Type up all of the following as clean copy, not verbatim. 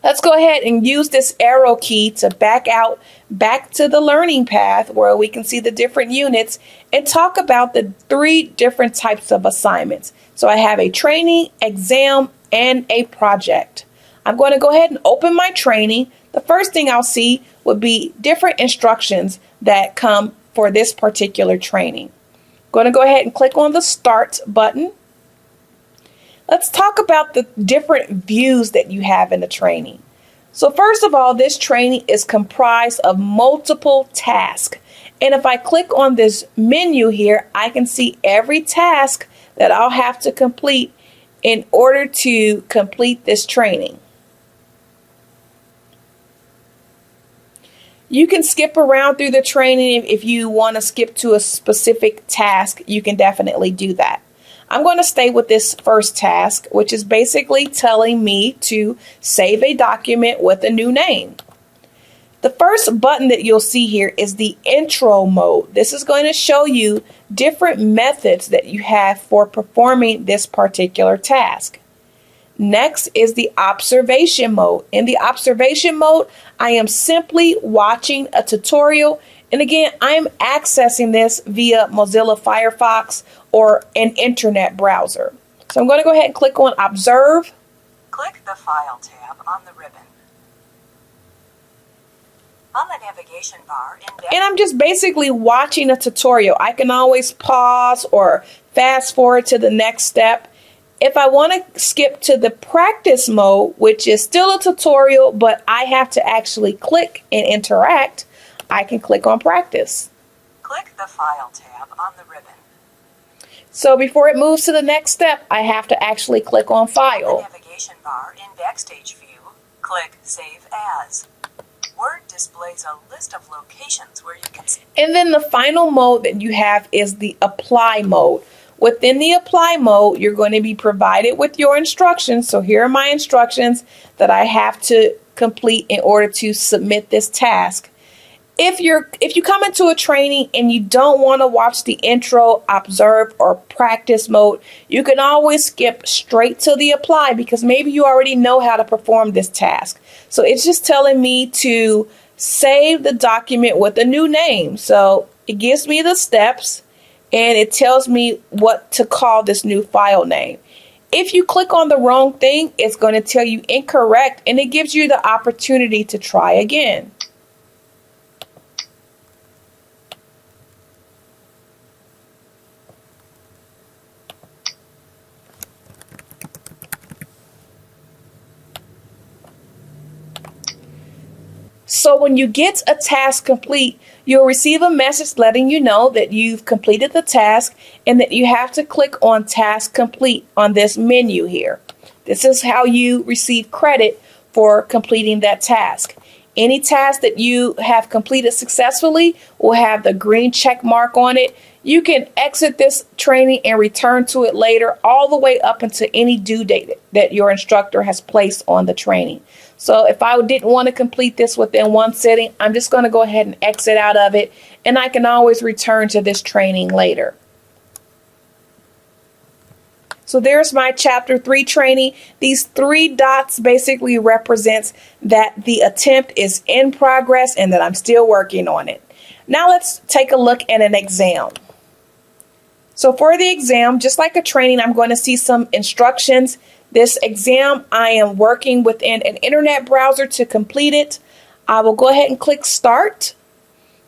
Let's go ahead and use this arrow key to back out back to the learning path where we can see the different units and talk about the 3 different types of assignments. So I have a training, exam, and a project. I'm going to go ahead and open my training. The first thing I'll see would be different instructions that come for this particular training. I'm going to go ahead and click on the Start button. Let's talk about the different views that you have in the training. So first of all, this training is comprised of multiple tasks. And if I click on this menu here, I can see every task that I'll have to complete in order to complete this training. You can skip around through the training. If you want to skip to a specific task, you can definitely do that. I'm going to stay with this first task, which is basically telling me to save a document with a new name. The first button that you'll see here is the intro mode. This is going to show you different methods that you have for performing this particular task. Next is the observation mode. In the observation mode, I am simply watching a tutorial. And again, I'm accessing this via Mozilla Firefox or an internet browser. So I'm going to go ahead and click on Observe. Click the File tab on the ribbon. On the navigation bar, and I'm just basically watching a tutorial. I can always pause or fast forward to the next step. If I want to skip to the practice mode, which is still a tutorial, but I have to actually click and interact, I can click on Practice. Click the File tab on the ribbon. So before it moves to the next step, I have to actually click on File. On the navigation bar in Backstage View, click Save As. Word displays a list of locations where you can... And then the final mode that you have is the Apply mode. Within the Apply mode, you're going to be provided with your instructions. So here are my instructions that I have to complete in order to submit this task. If you come into a training and you don't want to watch the intro, observe, or practice mode, you can always skip straight to the Apply because maybe you already know how to perform this task. So it's just telling me to save the document with a new name. So it gives me the steps and it tells me what to call this new file name. If you click on the wrong thing, it's going to tell you incorrect and it gives you the opportunity to try again. So when you get a task complete, you'll receive a message letting you know that you've completed the task and that you have to click on Task Complete on this menu here. This is how you receive credit for completing that task. Any task that you have completed successfully will have the green check mark on it. You can exit this training and return to it later, all the way up until any due date that your instructor has placed on the training. So if I didn't want to complete this within one sitting, I'm just going to go ahead and exit out of it, and I can always return to this training later. So there's my Chapter 3 training. These 3 dots basically represents that the attempt is in progress and that I'm still working on it. Now let's take a look at an exam. So for the exam, just like a training, I'm going to see some instructions. This exam, I am working within an internet browser to complete it. I will go ahead and click Start.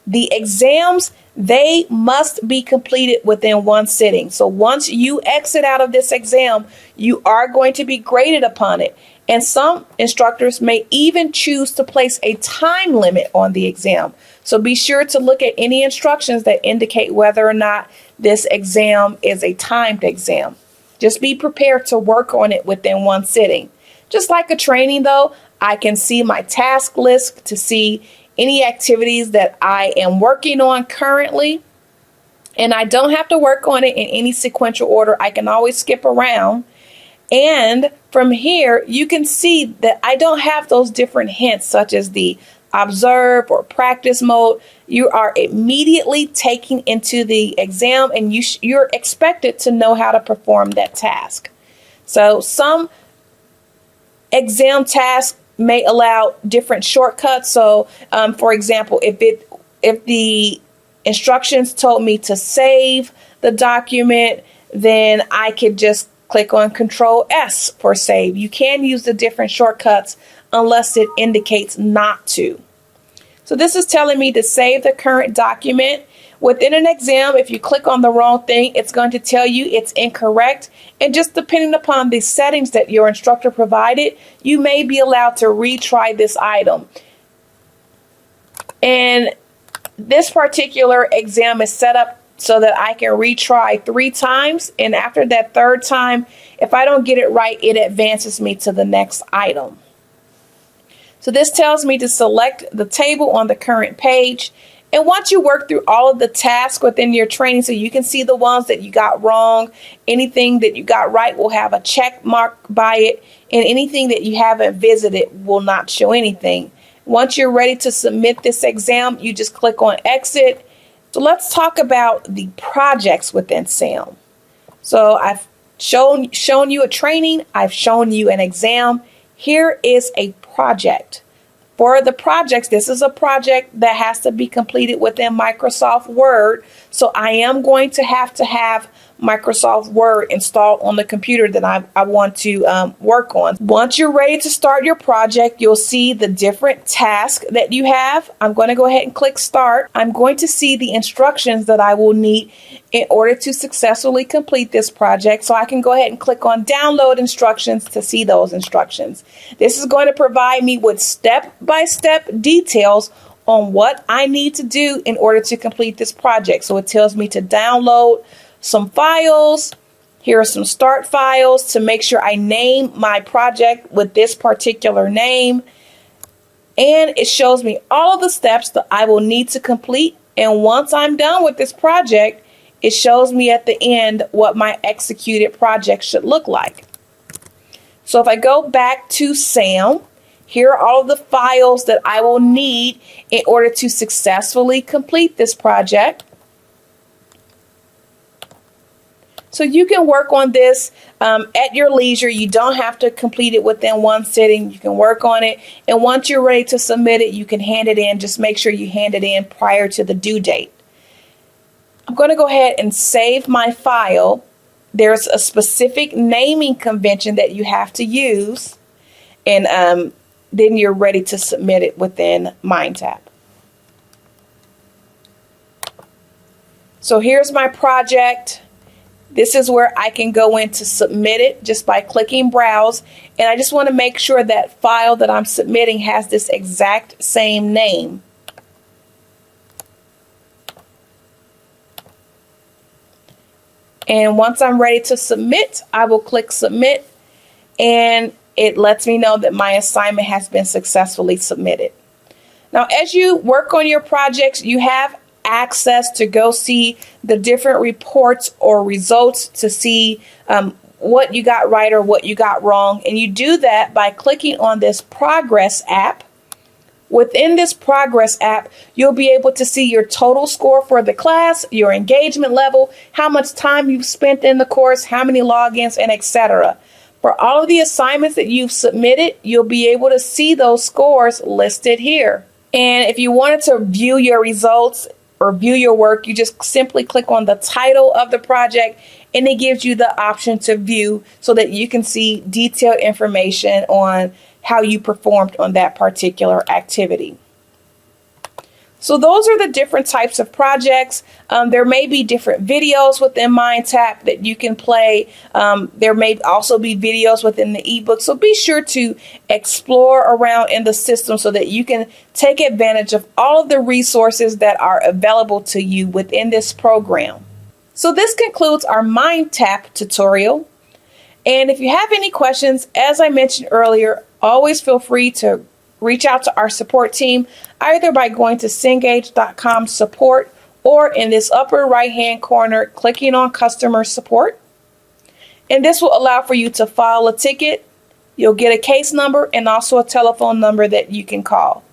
The exams, they must be completed within one sitting. So once you exit out of this exam, you are going to be graded upon it. And some instructors may even choose to place a time limit on the exam. So be sure to look at any instructions that indicate whether or not this exam is a timed exam. Just be prepared to work on it within one sitting. Just like a training though, I can see my task list to see any activities that I am working on currently. And I don't have to work on it in any sequential order. I can always skip around. And from here, you can see that I don't have those different hints such as the observe or practice mode. You are immediately taken into the exam and you're expected to know how to perform that task. So some exam tasks may allow different shortcuts. So, for example, if the instructions told me to save the document, then I could just click on Control S for save. You can use the different shortcuts unless it indicates not to. So this is telling me to save the current document. Within an exam, if you click on the wrong thing, it's going to tell you it's incorrect. And just depending upon the settings that your instructor provided, you may be allowed to retry this item. And this particular exam is set up so that I can retry 3 times. And after that 3rd time, if I don't get it right, it advances me to the next item. So this tells me to select the table on the current page. And once you work through all of the tasks within your training, so you can see the ones that you got wrong, anything that you got right will have a check mark by it, and anything that you haven't visited will not show anything. Once you're ready to submit this exam, you just click on exit. So let's talk about the projects within SAM. So I've shown you a training, I've shown you an exam. Here is a project. For the projects, this is a project that has to be completed within Microsoft Word. So I am going to have Microsoft Word installed on the computer that I want to work on. Once you're ready to start your project, you'll see the different tasks that you have. I'm going to go ahead and click Start. I'm going to see the instructions that I will need in order to successfully complete this project. So I can go ahead and click on Download Instructions to see those instructions. This is going to provide me with step-by-step details on what I need to do in order to complete this project. So it tells me to download some files. Here are some start files to make sure I name my project with this particular name. And it shows me all of the steps that I will need to complete. And once I'm done with this project, it shows me at the end what my executed project should look like. So if I go back to SAM, here are all of the files that I will need in order to successfully complete this project. So you can work on this at your leisure. You don't have to complete it within one sitting. You can work on it. And once you're ready to submit it, you can hand it in. Just make sure you hand it in prior to the due date. I'm going to go ahead and save my file. There's a specific naming convention that you have to use. And then you're ready to submit it within MindTap. So here's my project. This is where I can go in to submit it just by clicking Browse. And I just want to make sure that file that I'm submitting has this exact same name. And once I'm ready to submit, I will click Submit. And it lets me know that my assignment has been successfully submitted. Now, as you work on your projects, you have access to go see the different reports or results to see what you got right or what you got wrong. And you do that by clicking on this Progress app. Within this Progress app, you'll be able to see your total score for the class, your engagement level, how much time you've spent in the course, how many logins, and etc. For all of the assignments that you've submitted, you'll be able to see those scores listed here. And if you wanted to view your results or view your work, you just simply click on the title of the project and it gives you the option to view so that you can see detailed information on how you performed on that particular activity. So those are the different types of projects. There may be different videos within MindTap that you can play. There may also be videos within the ebook. So be sure to explore around in the system so that you can take advantage of all of the resources that are available to you within this program. So this concludes our MindTap tutorial. And if you have any questions, as I mentioned earlier, always feel free to reach out to our support team either by going to Cengage.com support or in this upper right hand corner clicking on customer support. And this will allow for you to file a ticket. You'll get a case number and also a telephone number that you can call.